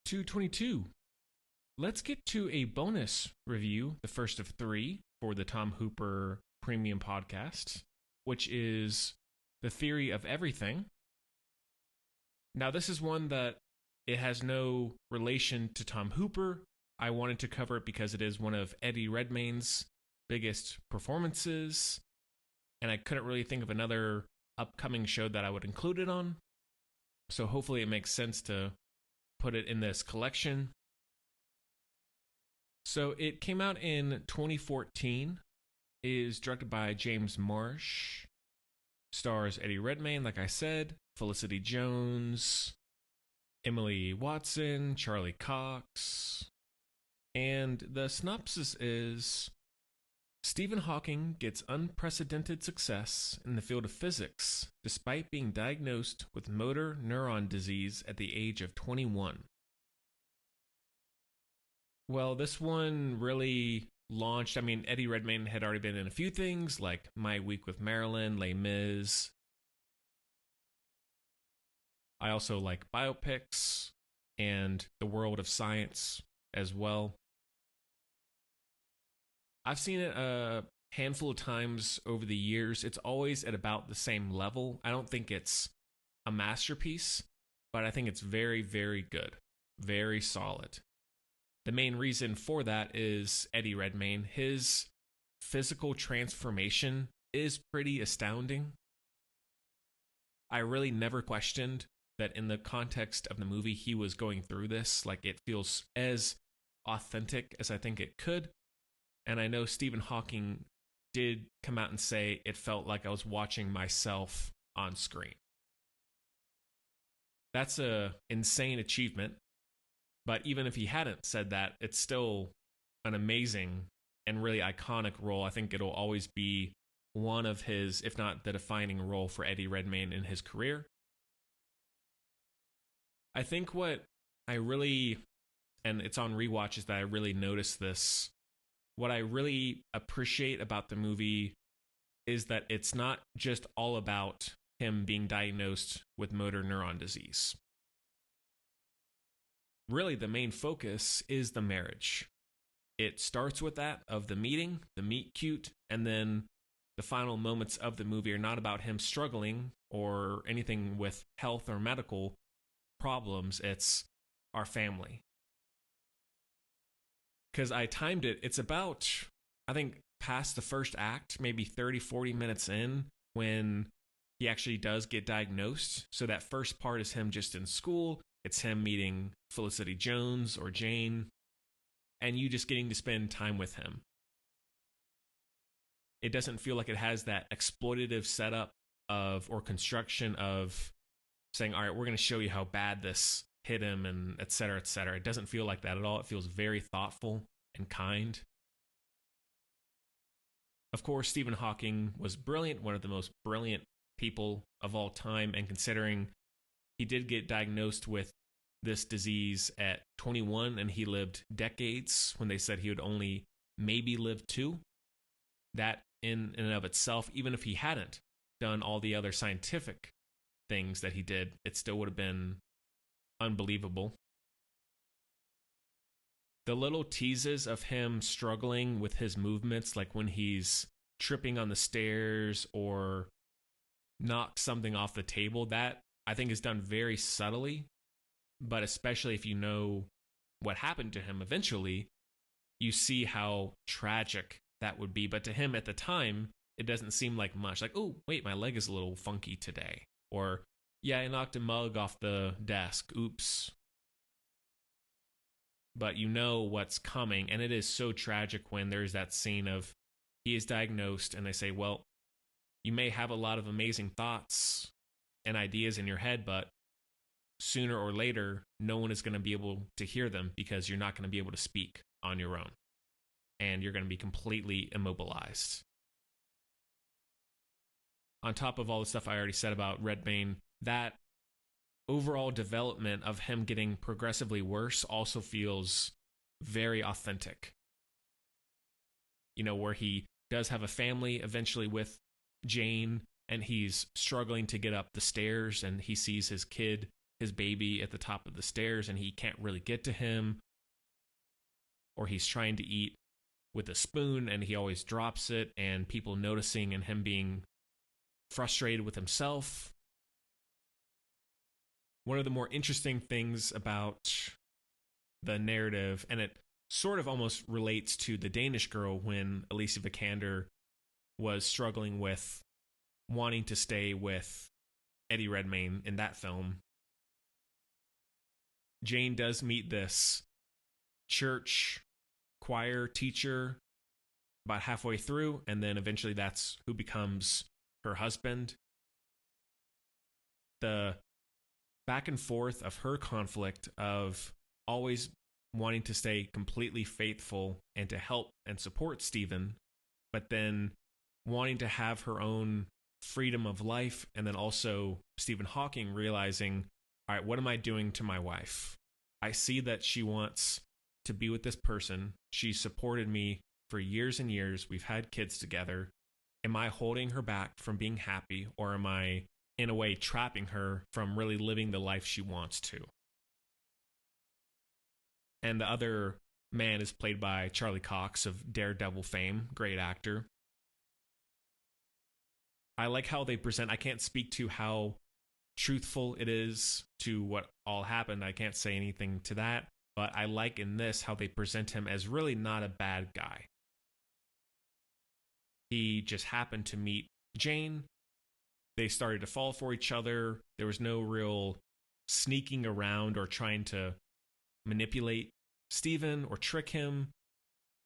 222. Let's get to a bonus review, the first of three for the Tom Hooper Premium Podcast, which is The Theory of Everything. Now, this is one that it has no relation to Tom Hooper. I wanted to cover it because it is one of Eddie Redmayne's biggest performances, and I couldn't really think of another upcoming show that I would include it on. So hopefully it makes sense to put it in this collection. So it came out in 2014, is directed by James Marsh, stars Eddie Redmayne, like I said, Felicity Jones, Emily Watson, Charlie Cox, and the synopsis is: Stephen Hawking gets unprecedented success in the field of physics despite being diagnosed with motor neuron disease at the age of 21. Well, this one really launched. I mean, Eddie Redmayne had already been in a few things like My Week with Marilyn, Les Mis. I also like biopics and the world of science as well. I've seen it a handful of times over the years. It's always at about the same level. I don't think it's a masterpiece, but I think it's very, very good. Very solid. The main reason for that is Eddie Redmayne. His physical transformation is pretty astounding. I really never questioned that in the context of the movie he was going through this. Like, it feels as authentic as I think it could. And I know Stephen Hawking did come out and say it felt like I was watching myself on screen. That's an insane achievement. But even if he hadn't said that, it's still an amazing and really iconic role. I think it'll always be one of his, if not the defining role for Eddie Redmayne in his career. I think what I really, and it's on rewatches that I really noticed this, what I really appreciate about the movie is that it's not just all about him being diagnosed with motor neuron disease. Really, the main focus is the marriage. It starts with that, of the meeting, the meet cute, and then the final moments of the movie are not about him struggling or anything with health or medical problems. It's our family. Because I timed it, it's about, I think, past the first act, maybe 30, 40 minutes in, when he actually does get diagnosed. So that first part is him just in school. It's him meeting Felicity Jones or Jane, and you just getting to spend time with him. It doesn't feel like it has that exploitative setup of, or construction of saying, all right, we're going to show you how bad this hit him, and et cetera, et cetera. It doesn't feel like that at all. It feels very thoughtful and kind. Of course, Stephen Hawking was brilliant, one of the most brilliant people of all time, and considering he did get diagnosed with this disease at 21 and he lived decades when they said he would only maybe live 2. That in and of itself, even if he hadn't done all the other scientific things that he did, it still would have been unbelievable. The little teases of him struggling with his movements, like when he's tripping on the stairs or knocks something off the table, that I think is done very subtly, but especially if you know what happened to him eventually, you see how tragic that would be. But to him at the time, it doesn't seem like much. Like, oh, wait, my leg is a little funky today. Or, yeah, I knocked a mug off the desk. Oops. But you know what's coming, and it is so tragic when there's that scene of he is diagnosed and they say, well, you may have a lot of amazing thoughts and ideas in your head, but sooner or later, no one is going to be able to hear them because you're not going to be able to speak on your own. And you're going to be completely immobilized. On top of all the stuff I already said about Redmayne, that overall development of him getting progressively worse also feels very authentic. You know, where he does have a family eventually with Jane, and he's struggling to get up the stairs, and he sees his kid his baby at the top of the stairs and he can't really get to him, or he's trying to eat with a spoon and he always drops it, and people noticing and him being frustrated with himself. One of the more interesting things about the narrative, and it sort of almost relates to The Danish Girl when Alicia Vikander was struggling with wanting to stay with Eddie Redmayne in that film. Jane does meet this church choir teacher about halfway through, and then eventually that's who becomes her husband. The back and forth of her conflict of always wanting to stay completely faithful and to help and support Stephen, but then wanting to have her own freedom of life, and then also Stephen Hawking realizing, all right, what am I doing to my wife? I see that she wants to be with this person. She supported me for years and years. We've had kids together. Am I holding her back from being happy, or am I, in a way, trapping her from really living the life she wants to? And the other man is played by Charlie Cox of Daredevil fame, great actor. I like how they present. I can't speak to how truthful it is to what all happened. I can't say anything to that, but I like in this how they present him as really not a bad guy. He just happened to meet Jane. They started to fall for each other. There was no real sneaking around or trying to manipulate Stephen or trick him.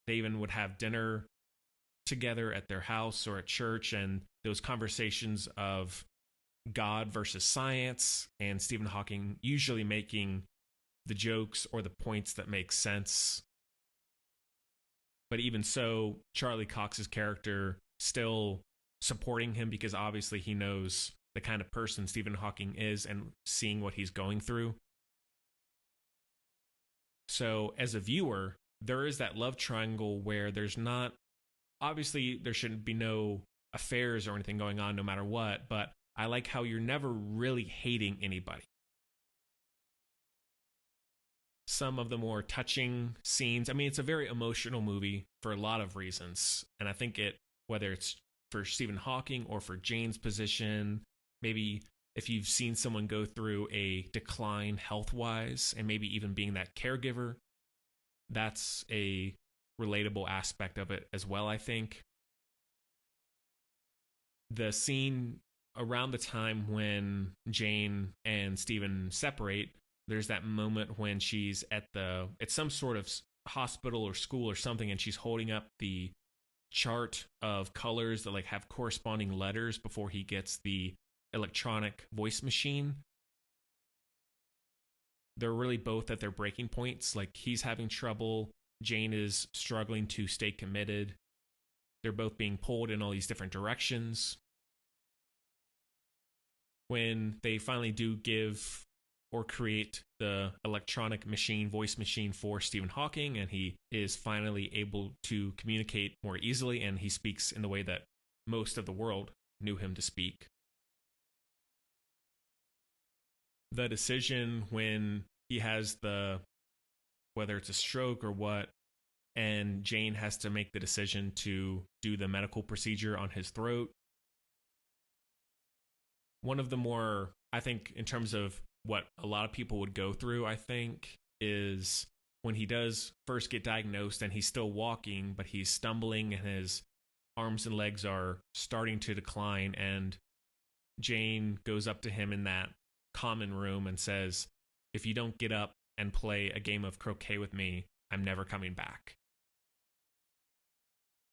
They even would have dinner together at their house or at church, and those conversations of God versus science, and Stephen Hawking usually making the jokes or the points that make sense. But even so, Charlie Cox's character still supporting him because obviously he knows the kind of person Stephen Hawking is and seeing what he's going through. So as a viewer, there is that love triangle where there's not, obviously there shouldn't be no affairs or anything going on no matter what, but I like how you're never really hating anybody. Some of the more touching scenes, I mean, it's a very emotional movie for a lot of reasons. And I think it, whether it's for Stephen Hawking or for Jane's position, maybe if you've seen someone go through a decline health-wise and maybe even being that caregiver, that's a relatable aspect of it as well, I think. The scene around the time when Jane and Stephen separate, there's that moment when she's at some sort of hospital or school or something, and she's holding up the chart of colors that like have corresponding letters before he gets the electronic voice machine. They're really both at their breaking points. Like, he's having trouble, Jane is struggling to stay committed. They're both being pulled in all these different directions. When they finally do give or create the electronic machine, voice machine for Stephen Hawking, and he is finally able to communicate more easily, and he speaks in the way that most of the world knew him to speak. The decision when he has whether it's a stroke or what, and Jane has to make the decision to do the medical procedure on his throat. One of the more, I think, in terms of what a lot of people would go through, I think, is when he does first get diagnosed and he's still walking, but he's stumbling and his arms and legs are starting to decline, and Jane goes up to him in that common room and says, if you don't get up and play a game of croquet with me, I'm never coming back.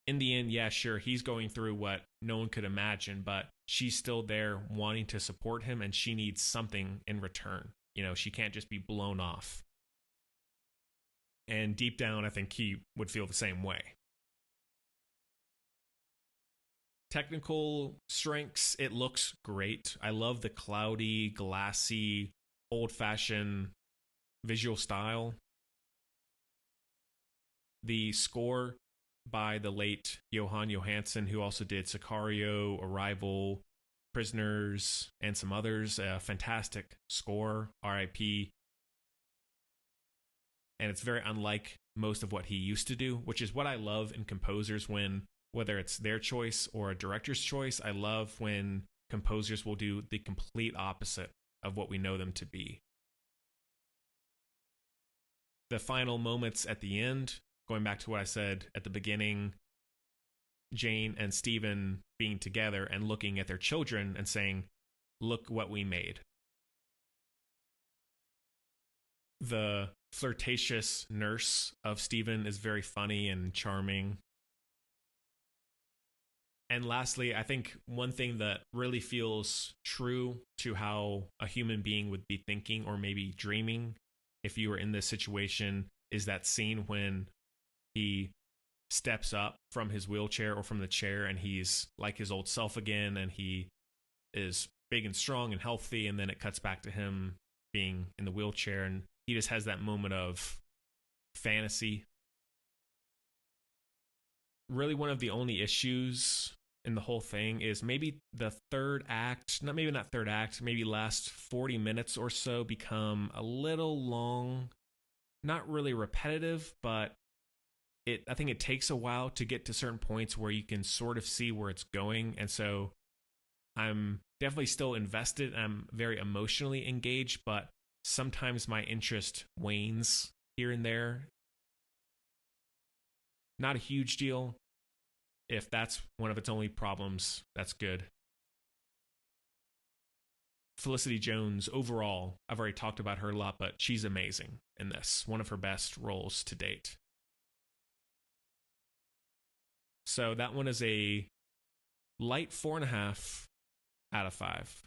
In the end, yeah, sure, he's going through what no one could imagine, but she's still there wanting to support him, and she needs something in return. You know, she can't just be blown off. And deep down, I think he would feel the same way. Technical strengths, it looks great. I love the cloudy, glassy, old-fashioned visual style. The score by the late Johan Johansson, who also did Sicario, Arrival, Prisoners, and some others. A fantastic score, RIP. And it's very unlike most of what he used to do, which is what I love in composers when, whether it's their choice or a director's choice, I love when composers will do the complete opposite of what we know them to be. The final moments at the end, going back to what I said at the beginning, Jane and Stephen being together and looking at their children and saying, look what we made. The flirtatious nurse of Stephen is very funny and charming. And lastly, I think one thing that really feels true to how a human being would be thinking or maybe dreaming if you were in this situation is that scene when he steps up from his wheelchair or from the chair and he's like his old self again and he is big and strong and healthy, and then it cuts back to him being in the wheelchair and he just has that moment of fantasy. Really, one of the only issues in the whole thing is maybe the third act, maybe not third act, maybe last 40 minutes or so become a little long, not really repetitive, but I think it takes a while to get to certain points where you can sort of see where it's going. And so I'm definitely still invested. I'm very emotionally engaged, but sometimes my interest wanes here and there. Not a huge deal. If that's one of its only problems, that's good. Felicity Jones, overall, I've already talked about her a lot, but she's amazing in this. One of her best roles to date. So that one is a light 4.5 out of 5.